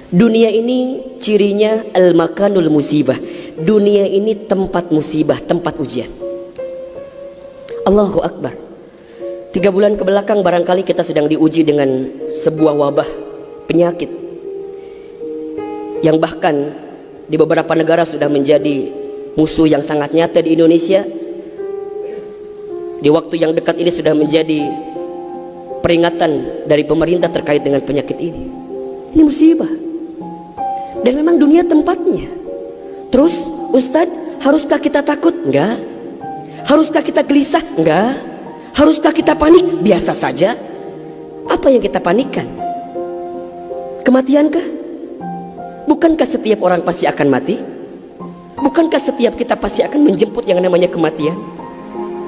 Dunia ini cirinya al-makanul musibah. Dunia ini tempat musibah, tempat ujian. Allahu Akbar. 3 bulan ke belakang barangkali kita sedang diuji dengan sebuah wabah penyakit yang bahkan di beberapa negara sudah menjadi musuh yang sangat nyata. Di Indonesia di waktu yang dekat ini sudah menjadi peringatan dari pemerintah terkait dengan penyakit ini. Ini musibah. Dan memang dunia tempatnya. Terus Ustadz, haruskah kita takut? Enggak. Haruskah kita gelisah? Enggak. Haruskah kita panik? Biasa saja. Apa yang kita panikkan? Kematiankah? Bukankah setiap orang pasti akan mati? Bukankah setiap kita pasti akan menjemput yang namanya kematian?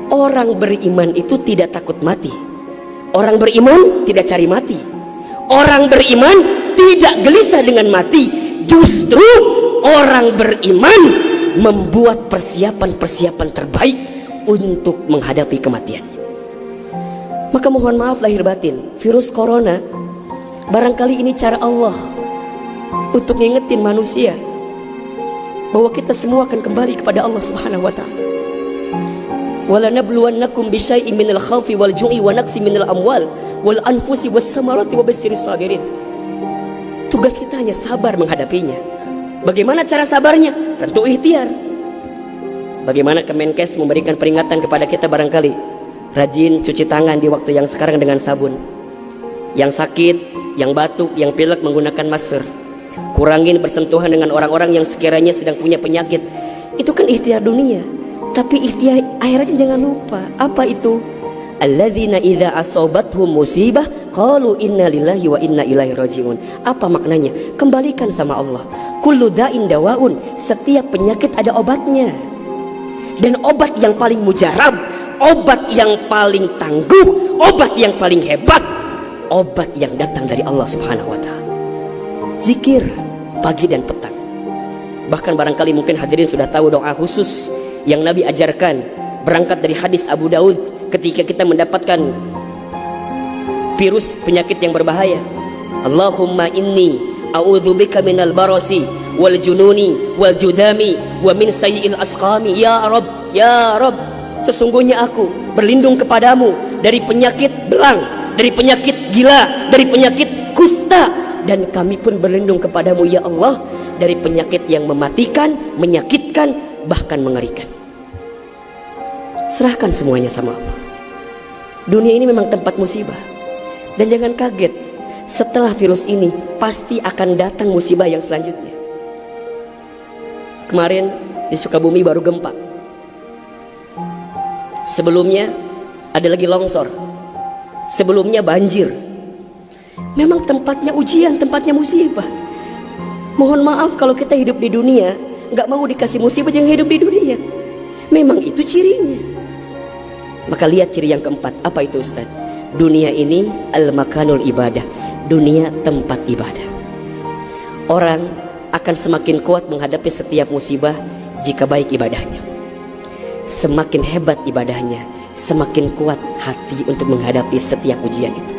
Orang beriman itu tidak takut mati. Orang beriman tidak cari mati. Orang beriman tidak gelisah dengan mati. Justru orang beriman membuat persiapan-persiapan terbaik untuk menghadapi kematiannya. Maka mohon maaf lahir batin, virus corona barangkali ini cara Allah untuk ngingetin manusia bahwa kita semua akan kembali kepada Allah Subhanahu wa taala. Walanabluwannakum bisyai'in minal khaufi wal ju'i wa naqsi minal amwal wal anfusi was samarati wa basyirish sabirin. Tugas kita hanya sabar menghadapinya. Bagaimana cara sabarnya? Tentu ikhtiar. Bagaimana Kemenkes memberikan peringatan kepada kita barangkali? Rajin cuci tangan di waktu yang sekarang dengan sabun. Yang sakit, yang batuk, yang pilek menggunakan masker. Kurangin bersentuhan dengan orang-orang yang sekiranya sedang punya penyakit. Itu kan ikhtiar dunia. Tapi ikhtiar akhiratnya jangan lupa. Apa itu? Alladzina idza asobathum musibah qalu inna lillahi wa inna ilaihi rajiun. Apa maknanya? Kembalikan sama Allah. Kullu da'in dawaun. Setiap penyakit ada obatnya. Dan obat yang paling mujarab, obat yang paling tangguh, obat yang paling hebat, obat yang datang dari Allah Subhanahu wa taala. Zikir pagi dan petang. Bahkan barangkali mungkin hadirin sudah tahu doa khusus yang Nabi ajarkan berangkat dari hadis Abu Daud ketika kita mendapatkan virus penyakit yang berbahaya. Allahumma inni a'udzubika minal barasi wal jununi wal judami wa min sayyi'il asqami. Ya Rabb, ya Rabb, sesungguhnya aku berlindung kepadamu dari penyakit belang, dari penyakit gila, dari penyakit kusta, dan kami pun berlindung kepadamu ya Allah dari penyakit yang mematikan, menyakitkan, bahkan mengerikan. Serahkan semuanya sama Allah. Dunia ini memang tempat musibah. Dan jangan kaget, setelah virus ini pasti akan datang musibah yang selanjutnya. Kemarin di Sukabumi baru gempa. Sebelumnya ada lagi longsor. Sebelumnya banjir. Memang tempatnya ujian, tempatnya musibah. Mohon maaf kalau kita hidup di dunia gak mau dikasih musibah, jangan hidup di dunia. Memang itu cirinya. Maka lihat ciri yang keempat. Apa itu Ustaz? Dunia ini al-makanul ibadah. Dunia tempat ibadah. Orang akan semakin kuat menghadapi setiap musibah jika baik ibadahnya. Semakin hebat ibadahnya, semakin kuat hati untuk menghadapi setiap ujian itu.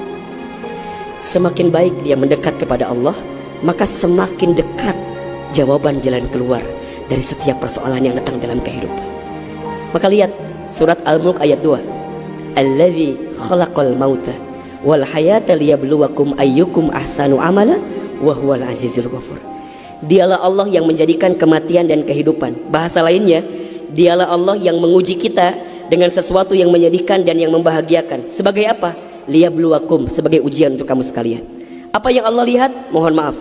Semakin baik dia mendekat kepada Allah, maka semakin dekat jawaban jalan keluar dari setiap persoalan yang datang dalam kehidupan. Maka lihat surat Al-Mulk ayat 2. Alladzi khalaqal mauta wal hayata liyabluwakum ayyukum ahsanu amala wa huwal azizul ghafur. Dialah Allah yang menjadikan kematian dan kehidupan. Bahasa lainnya, dialah Allah yang menguji kita dengan sesuatu yang menyedihkan dan yang membahagiakan. Sebagai apa? Liyabluwakum, sebagai ujian untuk kamu sekalian. Apa yang Allah lihat? Mohon maaf,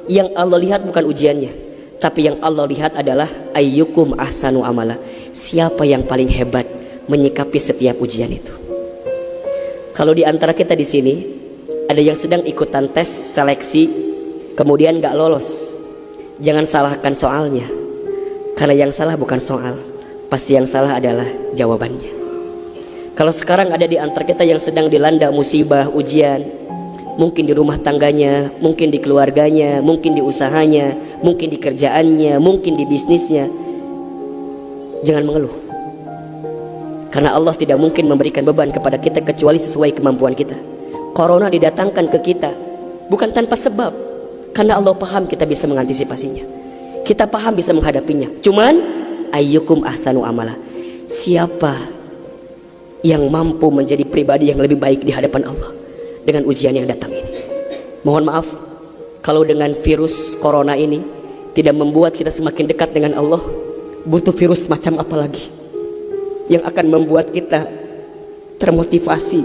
yang Allah lihat bukan ujiannya, tapi yang Allah lihat adalah ayyukum ahsanu amala. Siapa yang paling hebat menyikapi setiap ujian itu. Kalau di antara kita di sini ada yang sedang ikutan tes seleksi kemudian gak lolos, jangan salahkan soalnya, karena yang salah bukan soal, pasti yang salah adalah jawabannya. Kalau sekarang ada di antara kita yang sedang dilanda musibah, ujian, mungkin di rumah tangganya, mungkin di keluarganya, mungkin di usahanya, mungkin di kerjaannya, mungkin di bisnisnya, jangan mengeluh. Karena Allah tidak mungkin memberikan beban kepada kita kecuali sesuai kemampuan kita. Corona didatangkan ke kita bukan tanpa sebab. Karena Allah paham kita bisa mengantisipasinya, kita paham bisa menghadapinya. Cuman ayyukum ahsanu amala, siapa yang mampu menjadi pribadi yang lebih baik di hadapan Allah dengan ujian yang datang ini. Mohon maaf kalau dengan virus corona ini tidak membuat kita semakin dekat dengan Allah, butuh virus macam apa lagi yang akan membuat kita termotivasi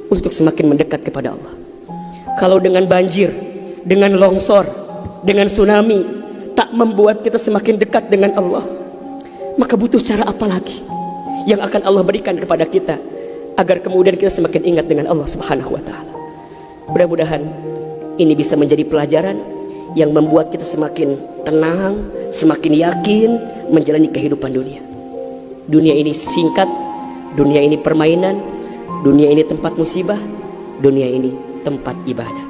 untuk semakin mendekat kepada Allah. Kalau dengan banjir, dengan longsor, dengan tsunami tak membuat kita semakin dekat dengan Allah, maka butuh cara apa lagi yang akan Allah berikan kepada kita agar kemudian kita semakin ingat dengan Allah Subhanahu wa taala. Mudah-mudahan ini bisa menjadi pelajaran yang membuat kita semakin tenang, semakin yakin menjalani kehidupan dunia. Dunia ini singkat, dunia ini permainan, dunia ini tempat musibah, dunia ini tempat ibadah.